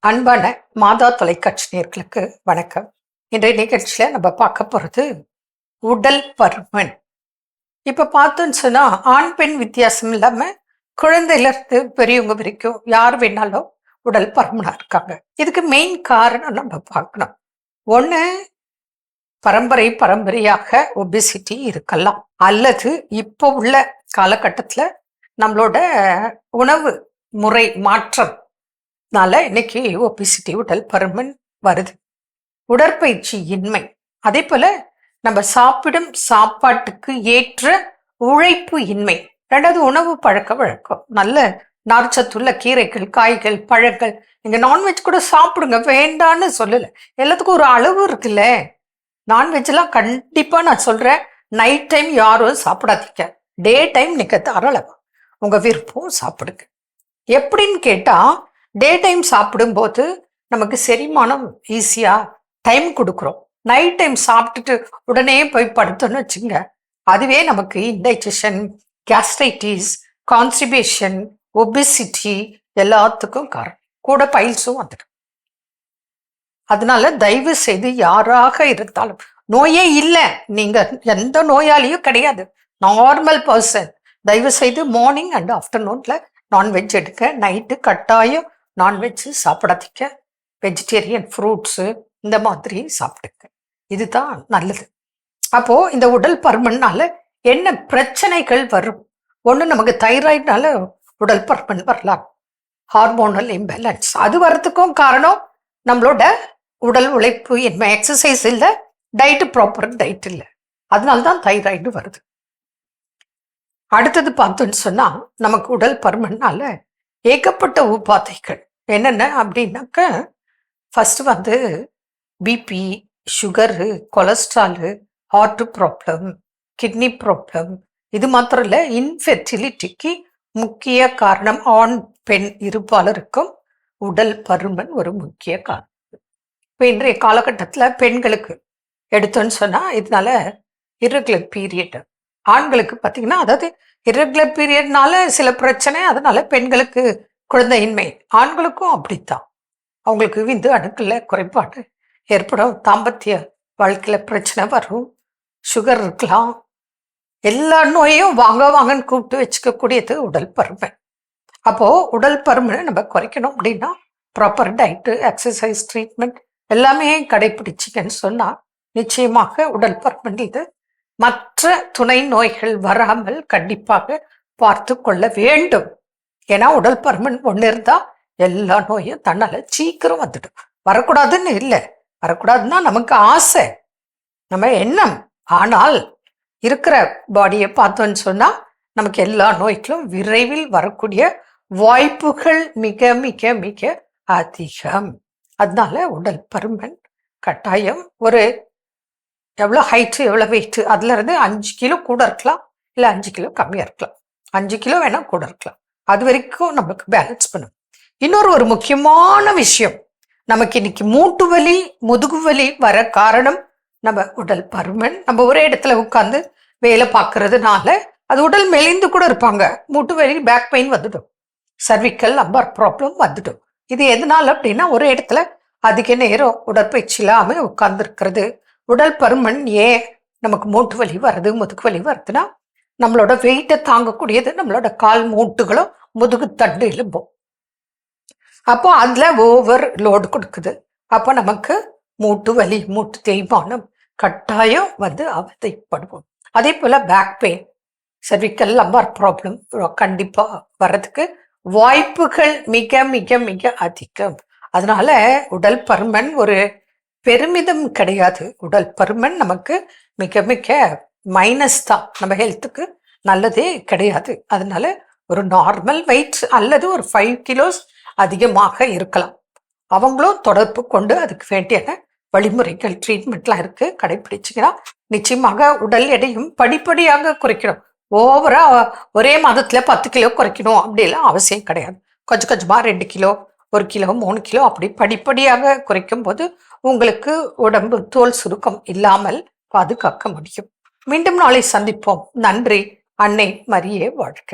அன்பான மாதா தொலைக்காட்சி நேயர்களுக்கு வணக்கம். இன்றைய நிகழ்ச்சியில நம்ம பார்க்க போறது உடல் பருமன். இப்ப பார்த்தோன்னு சொன்னா ஆண் பெண் வித்தியாசம் இல்லாம குழந்தையில இருந்து பெரியவங்க வரைக்கும் யார் வேணாலும் உடல் பருமனா இருக்காங்க. இதுக்கு மெயின் காரணம் நம்ம பார்க்கணும். ஒண்ணு, பரம்பரையாக ஒபிசிட்டி இருக்கலாம், அல்லது இப்போ உள்ள காலகட்டத்துல நம்மளோட உணவு முறை மாற்றம் இன்னைக்கு ஒபிசிட்டி உடல் பருமன் வருது. உடற்பயிற்சி இன்மை, அதே போல நம்ம சாப்பிடும் சாப்பாட்டுக்கு ஏற்ற உழைப்பு இன்மை. ரெண்டாவது, உணவு பழக்க வழக்கம். நல்ல நார்ச்சத்துள்ள கீரைகள், காய்கள், பழங்கள். நீங்க நான்வெஜ் கூட சாப்பிடுங்க, வேண்டான்னு சொல்லல. எல்லாத்துக்கும் ஒரு அளவு இருக்குல்ல. நான்வெஜ் எல்லாம் கண்டிப்பா நான் சொல்றேன், நைட் டைம் யாரும் சாப்பிடாதீங்க. டே டைம் நீங்க தாராளமா உங்க விருப்பம் சாப்பிடுங்க. எப்படின்னு கேட்டா, டே டைம் சாப்பிடும்போது நமக்கு செரிமானம் ஈஸியா டைம் கொடுக்குறோம். நைட் டைம் சாப்பிட்டுட்டு உடனே போய் படுத்தோன்னு வச்சுங்க, அதுவே நமக்கு இன்டைஜஷன், கேஸ்ட்ரைட்டிஸ், கான்ஸ்டிபேஷன், ஒபிசிட்டி எல்லாத்துக்கும் காரணம். கூட பைல்ஸும் வந்துடும். அதனால தயவு செய்து யாராக இருந்தாலும், நோயே இல்லை, நீங்க எந்த நோயாளியும் கிடையாது, நார்மல் பர்சன், தயவு செய்து மார்னிங் அண்ட் ஆஃப்டர்நூன்ல நான்வெஜ் எடுக்க. நைட்டு கட்டாயம் நான்வெஜ் சாப்பிடாதீங்க. வெஜிடேரியன் ஃப்ரூட்ஸு இந்த மாதிரி சாப்பிடுங்க. இதுதான் நல்லது. அப்போ இந்த உடல் பருமன்னால என்ன பிரச்சனைகள் வரும்? ஒன்று, நமக்கு தைராய்டுனால உடல் பருமன் வரலாம். ஹார்மோனல் இம்பேலன்ஸ், அது வரத்துக்கும் காரணம் நம்மளோட உடல் உழைப்பு இன்மை, எக்ஸசைஸ் இல்லை, டயட்டு ப்ராப்பர் டயட் இல்லை, அதனால்தான் தைராய்டு வருது. அடுத்தது பார்த்தோன்னு சொன்னா, நமக்கு உடல் பருமன்னால ஏகப்பட்ட உபாதைகள் என்னென்ன அப்படின்னாக்க, first BP, sugar, cholesterol, heart problem, kidney problem. இது மாத்திரம் இல்லை, இன்ஃபெர்டிலிட்டிக்கு முக்கிய காரணம் ஆண் பெண் இருபாலருக்கும் உடல் பருமன் ஒரு முக்கிய காரணம். இப்போ இன்றைய காலகட்டத்தில் பெண்களுக்கு எடுத்தோன்னு சொன்னால், இதனால இர்ரெகுலர் பீரியட். ஆண்களுக்கு பார்த்தீங்கன்னா, அதாவது இர்ரெகுலர் பீரியட்னால சில பிரச்சனை, அதனால பெண்களுக்கு குழந்தையின்மை. ஆண்களுக்கும் அப்படித்தான், அவங்களுக்கு விந்து அணுக்கள்ல குறைபாடு ஏற்படும், தாம்பத்திய வாழ்க்கையில பிரச்சனை வரும், சுகர் இருக்கலாம். எல்லா நோயையும் வாங்கன்னு கூப்பிட்டு வச்சுக்கக்கூடியது உடல் பருமன். அப்போ உடல் பருமனை நம்ம குறைக்கணும் அப்படின்னா ப்ராப்பர் டயட்டு, எக்ஸசைஸ், ட்ரீட்மெண்ட் எல்லாமே கடைபிடிச்சிங்கன்னு சொன்னா நிச்சயமாக உடல் பருமன் இது மற்ற துணை நோய்கள் வராமல் கண்டிப்பாக பார்த்து கொள்ள வேண்டும். ஏன்னா உடல் பருமன் ஒன்று இருந்தா எல்லா நோயும் தன்னால சீக்கிரம் வந்துடும். வரக்கூடாதுன்னு இல்லை, வரக்கூடாதுன்னா நமக்கு ஆசை, நம்ம எண்ணம். ஆனால் இருக்கிற பாடியை பார்த்தோன்னு சொன்னா நமக்கு எல்லா நோய்களும் விரைவில் வரக்கூடிய வாய்ப்புகள் மிக மிக மிக அதிகம். அதனால உடல் பருமன் கட்டாயம். ஒரு எவ்வளோ ஹைட்டு, எவ்வளோ வெயிட்டு, அதுல இருந்து 5 கிலோ கூட இருக்கலாம், இல்லை 5 கிலோ கம்மியாக இருக்கலாம், 5 கிலோ வேணா கூட இருக்கலாம். அது வரைக்கும் நமக்கு பேலன்ஸ் பண்ணும். ஒரு முக்கியமான விஷயம், நமக்கு இன்னைக்கு மூட்டு வலி, முதுகு வலி வர காரணம் நம்ம உடல் பருமன். நம்ம ஒரே இடத்துல உட்காந்து வேலை பார்க்கறதுனால, அது உடல் மெலிந்து கூட இருப்பாங்க, மூட்டு வலி, பேக் பெயின் வந்துடும், சர்விக்கல் லம்பர் ப்ராப்ளம் வந்துடும். இது எதனால அப்படின்னா, ஒரே இடத்துல அதிக நேரம் உடற்பயிற்சி இல்லாம உட்கார்ந்து இருக்கிறது. உடல் பருமன் ஏன் நமக்கு மூட்டு வலி வருது, முதுகு வலி வருதுன்னா, நம்மளோட வெயிட்டை தாங்கக்கூடியது நம்மளோட கால் மூட்டுகளும் முதுகு தண்டு எலும்பும். அப்போ அதுல ஓவர் லோடு கொடுக்குது. அப்போ நமக்கு மூட்டு வலி, மூட்டு தேய்மானம் கட்டாயம் அவதைப்படுவோம். அதே போல back pain, cervical lumbar problem கண்டிப்பா வர்றதுக்கு வாய்ப்புகள் மிக மிக மிக அதிகம். அதனால உடல் பருமன் ஒரு பெருமிதம் கிடையாது. உடல் பருமன் நமக்கு மிக மிக மைனஸ் தான், நம்ம ஹெல்த்துக்கு நல்லதே கிடையாது. அதனால ஒரு நார்மல் வெயிட் அல்லது ஒரு 5 கிலோஸ் அதிகமாக இருக்கலாம், அவங்களும் தொடர்பு கொண்டு அதுக்கு வேண்டிய வழிமுறைகள், ட்ரீட்மெண்ட்லாம் இருக்கு, கடைபிடிச்சிங்கன்னா நிச்சயமாக உடல் எடையும் படிப்படியாக குறைக்கணும். ஓவரா ஒரே மாதத்துல 10 கிலோ குறைக்கணும் அப்படிலாம் அவசியம் கிடையாது. கொஞ்சம் கொஞ்சமா 2 கிலோ, 1 கிலோ, 3 கிலோ அப்படி படிப்படியாக குறைக்கும் போது உங்களுக்கு உடம்பு தோல் சுருக்கம் இல்லாமல் பாதுகாக்க முடியும். மீண்டும் நாளை சந்திப்போம். நன்றி. அன்னை மரியே வாழ்க.